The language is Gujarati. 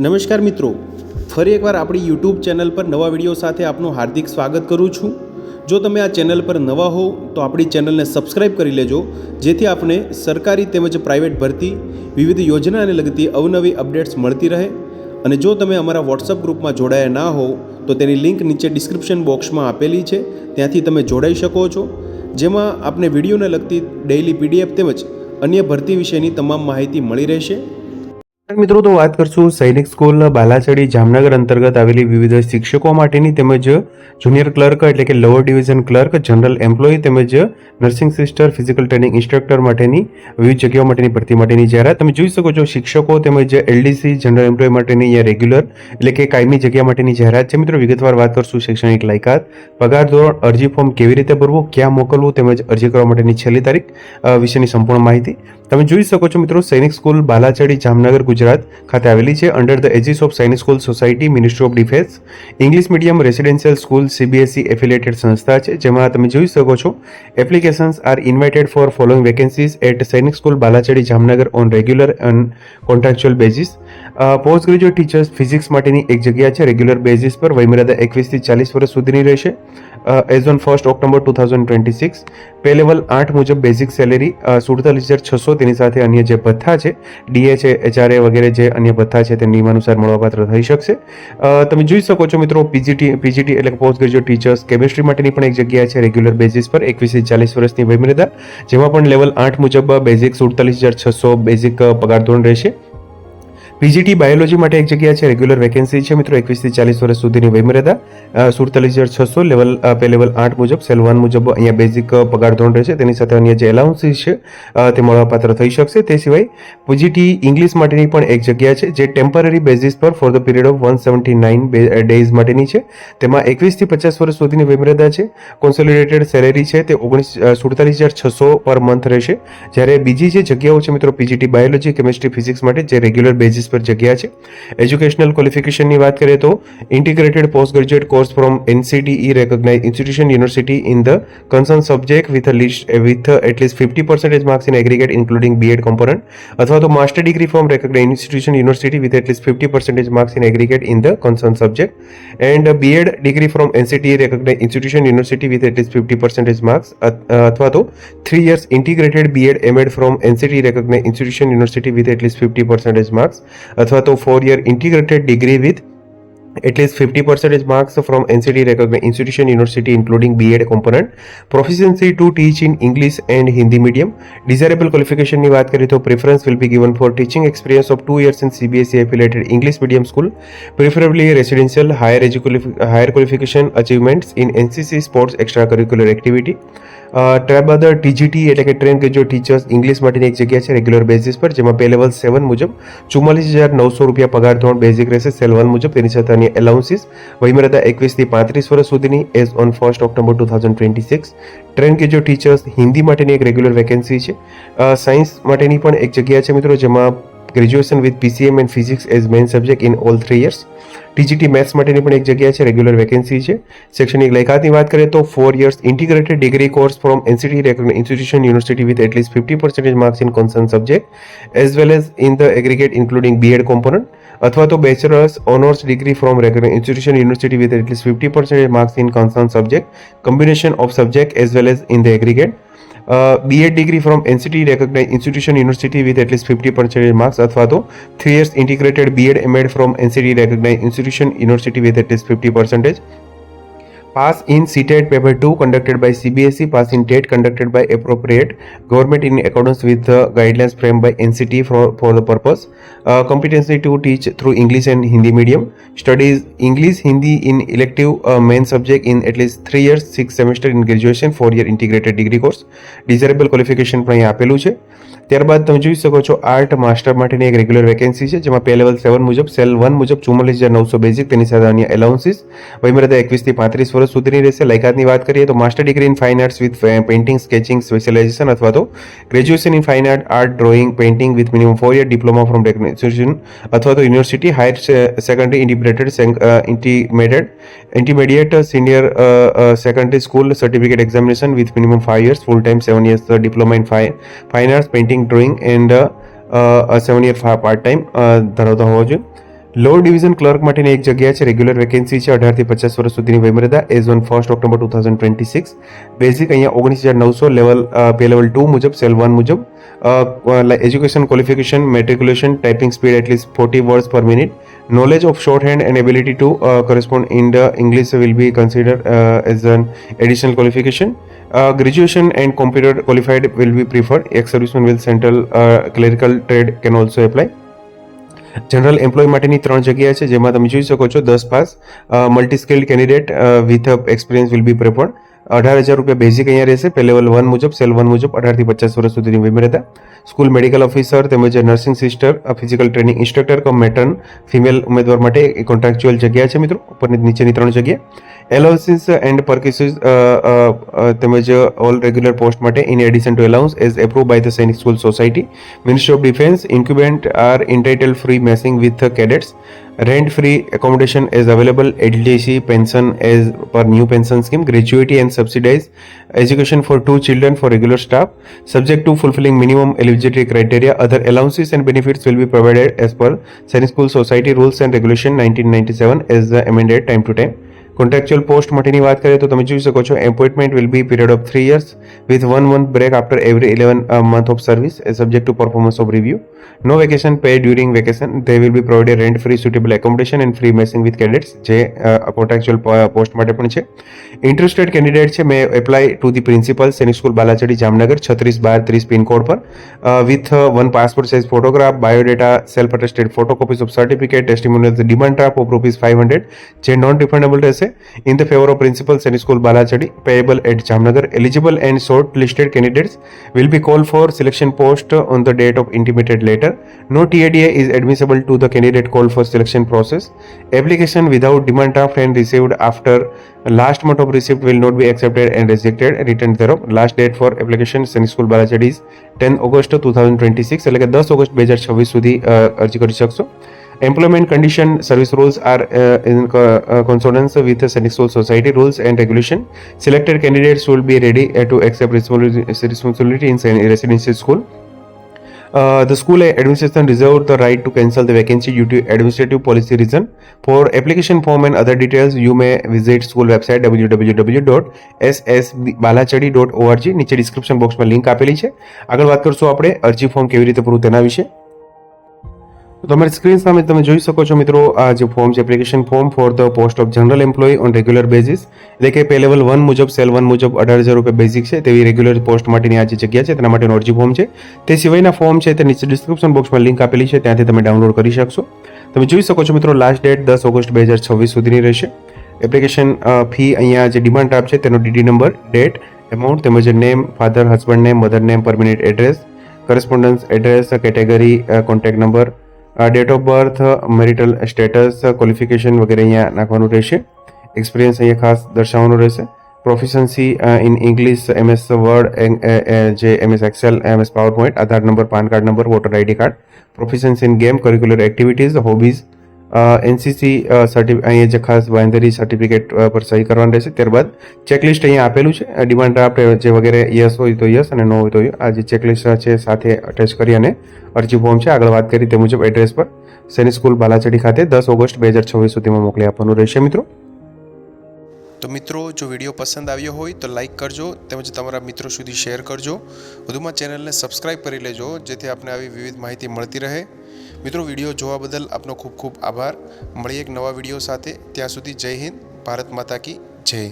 નમસ્કાર મિત્રો, ફરી એકવાર આપણી યુટ્યુબ ચેનલ પર નવા વિડીયો સાથે આપનું હાર્દિક સ્વાગત કરું છું। જો તમે આ ચેનલ પર નવા હો તો આપણી ચેનલને સબસ્ક્રાઈબ કરી લેજો, જેથી આપને સરકારી તેમજ પ્રાઇવેટ ભરતી વિવિધ યોજનાને લગતી અવનવી અપડેટ્સ મળતી રહે। અને જો તમે અમારા વોટ્સઅપ ગ્રુપમાં જોડાયા ના હો તો તેની લિંક નીચે ડિસ્ક્રિપ્શન બોક્સમાં આપેલી છે, ત્યાંથી તમે જોડાઈ શકો છો, જેમાં આપને વિડીયોને લગતી ડેઇલી પીડીએફ તેમજ અન્ય ભરતી વિશેની તમામ માહિતી મળી રહેશે। મિત્રો, તો વાત કરશું સૈનિક સ્કૂલ બાલાચડી જામનગર અંતર્ગત આવેલી વિવિધ શિક્ષકો માટેની તેમજ જુનિયર ક્લર્ક એટલે કે lower division clerk, general employee તેમજ nursing sister, physical training instructor માટેની વિવિધ જગ્યાઓ માટેની ભરતી માટેની જાહેરાત તમે જોઈ શકો છો। શિક્ષકો તેમજ એલડીસી જનરલ એમ્પ્લોય માટેની અહીંયા રેગ્યુલર એટલે કે કાયમી જગ્યા માટેની જાહેરાત છે। મિત્રો, વિગતવાર વાત કરશું શૈક્ષણિક લાયકાત, પગાર ધોરણ, અરજી ફોર્મ કેવી રીતે ભરવું, ક્યાં મોકલવું તેમજ અરજી કરવા માટેની છેલ્લી તારીખ વિશેની સંપૂર્ણ માહિતી તમે જોઈ શકો છો। મિત્રો, સૈનિક સ્કૂલ બાલાચડી જામનગર ગુજરાત ખાતે આવેલી છે, under the aegis of Sainik school society, ministry of defence, English medium residential school CBSE affiliated સંસ્થા છે, જેમાં તમે જોઈ શકો છો applications are invited for following vacancies at Sainik school Balachadi Jamnagar on regular and contractual basis. Post graduate teachers physics માટેની એક જગ્યા છે રેગ્યુલર બેઝિસ પર, વયમર્યાદા 21 થી 40 વર્ષ સુધીની રહેશે। As on 1 October 2026 pay level 8 મુજબ બેઝિક સેલેરી 47,600, તેની સાથે અન્ય જે ભથ્થા છે ડીએ છે, એચઆરએ વગેરે જે અન્ય ભથ્થા છે તે નિયમાનુસાર મળવાપાત્ર થઈ શકશે। તમે જોઈ શકો છો મિત્રો, પીજીટી એટલે કે પોસ્ટ ગ્રેજ્યુએટ ટીચર્સ કેમિસ્ટ્રી માટેની પણ એક જગ્યા છે રેગ્યુલર બેઝિસ પર, 21 થી 40 વર્ષની વયમર્યાદા, જેમાં પણ લેવલ 8 મુજબ બેઝિક 47,600 બેઝિક પગાર ધોરણ રહેશે। પીજીટી બાયોલોજી માટે એક જગ્યા છે રેગ્યુલર વેકેન્સી છે મિત્રો, 21 થી 40 વર્ષ સુધીની વયમર્યાદા, 47,600 લેવલ પે લેવલ 8 મુજબ, સેલ 1 મુજબ અહીંયા બેઝિક પગાર ધોરણ રહેશે, તેની સાથે અન્ય જે એલાઉન્સીસ છે તે મળવાપાત્ર થઈ શકશે। તે સિવાય પીજીટી ઇંગ્લિશ માટેની પણ એક જગ્યા છે, જે ટેમ્પરરી બેઝિસ પર for the period of 179 days માટેની છે, તેમાં 21 થી 50 વર્ષ સુધીની વયમર્યાદા છે। કોન્સોલિડેટેડ સેલેરી છે તે 47,600 પર મંથ રહેશે। જ્યારે બીજી જે જગ્યાઓ છે મિત્રો, પીજીટી બાયોલોજી, કેમિસ્ટ્રી, ફિઝિક્સ માટે જે રેગ્યુલર બેઝિસ પર જગ્યા છે। એજ્યુકેશનલ ક્વોલિફિકેશનની વાત કરીએ તો integrated post graduate course from NCTE recognise institution university in the concern subject with at least 50% marks in aggregate including B Ed component, અથવા તો master degree from recognise institution university with at least 50% marks in aggregate in the concern subject, and BEd degree from NCTE recognise institution university with at least 50% marks, અથવા તો 3 years integrated BEd MEd from NCTE recognise institution university with at least 50% marks, અથવા તો 4 year integrated degree with at least 50% marks from NCT recognise institution university including B Ed component, proficiency to teach in English and Hindi medium. Desirable ક્વોલિફિકેશનની વાત કરીએ તો preference will be given for teaching experience of 2 years in CBSE affiliated English medium school, preferably residential, higher qualification achievements in NCC, sports, extra curricular activity. ત્યારબાદ ટીજીટી એટલે કે ટ્રેન ગ્રેજ્યુએટ ટીચર્સ ઇંગ્લિશ માટેની એક જગ્યા છે રેગ્યુલર બેઝિસ પર, જેમાં પે લેવલ 7 મુજબ 44,900 રૂપિયા પગાર ધોરણ બેઝિક રહેશે, સેલ 1 મુજબ, તેની સાથે અન્ય એલાઉન્સીસ, વયમર્યાદા 21 થી 35 વર્ષ સુધીની as on 1 October 2026। Train graduate teachers Hindi માટેની એક રેગ્યુલર વેકેન્સી છે। સાયન્સ માટેની પણ એક જગ્યા છે મિત્રો, જેમાં graduation with PCM and physics as main subject in all 3 years। TGT maths માટેની પણ એક જગ્યા છે રેગ્યુલર વેકેન્સી છે। શૈક્ષણિક લાયકાતની વાત કરીએ તો 4 years integrated degree course from NCT recognise institution university with at least 50% marks in concern subject as well as in the aggregate including B Ed component, અથવા તો bachelors honours degree from recognise institution university with at least 50% marks in concern subject, combination of subject as well as in the aggregate, BEd degree from NCT recognise institution university with at least 50% marks, અથવા તો 3 years integrated BEd MEd from NCT recognise institution university with at least 50%. Pass in CTET paper 2 conducted by CBSE, pass in TET conducted by appropriate government in accordance with the guidelines framed by NCT for the purpose. Competency to teach through English and Hindi medium. Studies English, Hindi in elective main subject in at least 3 years, 6 semester in graduation, 4 year integrated degree course. Desirable qualification પણ અહીં આપેલું છે। ત્યારબાદ તમે જોઈ શકો છો આર્ટ માસ્ટર માટેની એક રેગ્યુલર વેકેન્સી છે, જેમાં પે લેવલ 7 મુજબ, સેલ 1 મુજબ 44,900 બેઝિક, તેની સાથે અન્ય એલાઉન્સીસ, વયમર્યાદા 21 થી 35 વર્ષ સુધીની રહેશે। લાયકાતની વાત કરીએ તો master degree in fine arts with painting, sketching specialisation, અથવા તો graduation in fine art, drawing, painting with minimum 4 year diploma from institution અથવા તો university, higher secondary intermediate senior secondary school certificate examination with minimum 5 years, full time 7 years diploma in fine arts, painting, drawing and 7 year part time ધરાવતા હોવા જોઈએ। લોઅર ડિવિઝન ક્લર્ક માટેની એક જગ્યા છે, રેગ્યુલર વેકેન્સી છે, 18 થી 50 વર્ષ સુધીની વયમર્યાદા, એઝ ઓન 1 ઓક્ટોબર 2026. બેઝિક અહીંયા 19,900, લેવલ પે લેવલ 2 મુજબ, સેલ 1 મુજબ. Education qualification, matriculation, typing speed at least 40 words per minute. Knowledge of shorthand and ability to correspond in the English will be considered as an additional qualification. Graduation and computer qualified will be preferred. Ex-serviceman with central clerical trade can also apply. General employ માટેની 3 જગ્યા છે, જેમાં તમે જોઈ શકો છો 10 pass multi skilled candidate with experience will be પ્રેફર્ડ. 18,000 રૂપિયા બેઝિક અહીંયા રહેશે, પે લેવલ 1 મુજબ, સેલ 1 મુજબ, 18 થી 50 વર્ષ સુધીની વયમર્યાદા. સ્કૂલ મેડિકલ ઓફિસર તેમજ nursing sister, physical training instructor cum matron female ઉમેદવાર માટે કોન્ટ્રાક્ચ્યુઅલ જગ્યા છે મિત્રો, ઉપરની નીચેની 3 જગ્યા. એલાઉન્સીસ એન્ડ પરકેસીસ તેમજ ઓલ રેગ્યુલર પોસ્ટ માટે in addition to allowance as approve by the Sainik school society, ministry of defence, incumbent are entitle free messing with cadets. Rent free accommodation is available. LTC pension as per new pension scheme. Gratuity and subsidized education for 2 children for regular staff, subject to fulfilling minimum eligibility criteria. Other allowances and benefits will be provided as per Sainik School Society Rules and Regulation 1997 as amended time to time. Contractual post માટેની વાત કરીએ તો તમે જોઈ શકો છો, appointment will be period of 3 years with 1 month break after every 11 month of service, subject to performance of review. No vacation pay during vacation. They will be provided rent free suitable accommodation and free messing with cadets, જે કોન્ટ્રાક્ચ્યુઅલ પોસ્ટ માટે પણ છે. ઇન્ટરેસ્ટેડ કેન્ડિડેટ છે મે એપ્લાય ટુ ધી પ્રિન્સિપલ, સૈનિક સ્કૂલ બાલાચડી, જામનગર 361230 પિનકોડ પર, with 1 passport size photograph, biodata, self attested ફોટોકોપીઝ of certificate, ટેસ્ટિમોનિયલ, demand draft of ₹500 જે નોન રિફંડેબલ રહેશે. In the favor of principal, Sainik School Balachadi, payable at Jamnagar. Eligible and shortlisted candidates will be called for selection post on the date of intimated letter. No TADA is admissible to the candidate called for selection process. Application without demand draft and received after last month of receipt will not be accepted and rejected. Returned thereof. Last date for application Sainik School Balachadi is 10 August 2026, એટલે કે 10 ઓગસ્ટ 2026 સુધી અરજી કરી શકશો. Employment condition service rules are in consonance with the Sainik School Society rules and regulation. Selected candidates will be ready to accept responsibility in residential school. The school administration reserves the right to cancel the vacancy due to administrative policy reason. For application form and other details, you may visit school website www.ssbalachadi.org. નીચે ડિસ્ક્રિપ્શન બોક્સમાં લિંક આપેલી છે. આગળ વાત કરશું આપણે અરજી ફોર્મ કેવી રીતે ભરવું તેના વિશે. તમારી સ્ક્રીન સામે તમે જોઈ શકો છો મિત્રો, આ જે ફોર્મ છે application form for the post of general employ on regular basis, એટલે કે પે લેવલ 1 મુજબ, સેલ 1 મુજબ 18,000 રૂપિયા બેઝિક છે તેવી રેગ્યુલર પોસ્ટ માટેની આ જે જગ્યા છે તેના માટેનું અરજી ફોર્મ છે. તે સિવાયના ફોર્મ છે તે નીચે ડિસ્ક્રિપ્શન બોક્સમાં લિંક આપેલી છે, ત્યાંથી તમે ડાઉનલોડ કરી શકશો. તમે જોઈ શકો છો મિત્રો, લાસ્ટ ડેટ 10 ઓગસ્ટ 2026 સુધીની રહેશે. એપ્લિકેશન ફી અહીંયા જે ડિમાન્ડ ડ્રાફ્ટ છે તેનો ડીડી નંબર, ડેટ, એમાઉન્ટ તેમજ name, father, husband name, mother name, permanent address, correspondence address, category, contact number, date of birth, marital status, qualification વગેરે અહીંયા નાખવાનું રહેશે. એક્સપિરિયન્સ અહીંયા ખાસ દર્શાવવાનું રહેશે. Proficiency in English, MS word, જે MS excel, MS power point, Aadhaar number, PAN card number, voter ID card. Proficiency in game, curricular activities, hobbies, NCC અહીંયા જે ખાસ બાંધરી સર્ટિફિકેટ પર સહી કરવાનું રહેશે. ત્યારબાદ ચેકલિસ્ટ અહીંયા આપેલું છે, ડિમાન્ડ ડ્રાફ્ટ જે વગેરે યસ હોય તો યસ અને નો હોય તો આ જે ચેકલિસ્ટ છે સાથે અટેચ કરી અને અરજી ફોર્મ છે આગળ વાત કરી તે મુજબ એડ્રેસ પર સૈનિક સ્કૂલ બાલાચડી ખાતે 10 ઓગસ્ટ 2026 સુધીમાં મોકલી આપવાનું રહેશે મિત્રો. તો મિત્રો, જો વિડીયો પસંદ આવ્યો હોય તો લાઇક કરજો તેમજ તમારા મિત્રો સુધી શેર કરજો. વધુમાં ચેનલને સબસ્ક્રાઈબ કરી લેજો જેથી આપને આવી વિવિધ માહિતી મળતી રહે. મિત્રો, વિડીયો જોવા બદલ આપનો ખૂબ ખૂબ આભાર. મળીએ એક નવા વિડીયો સાથે. ત્યાં સુધી જય હિન્દ, ભારત માતા કી જય.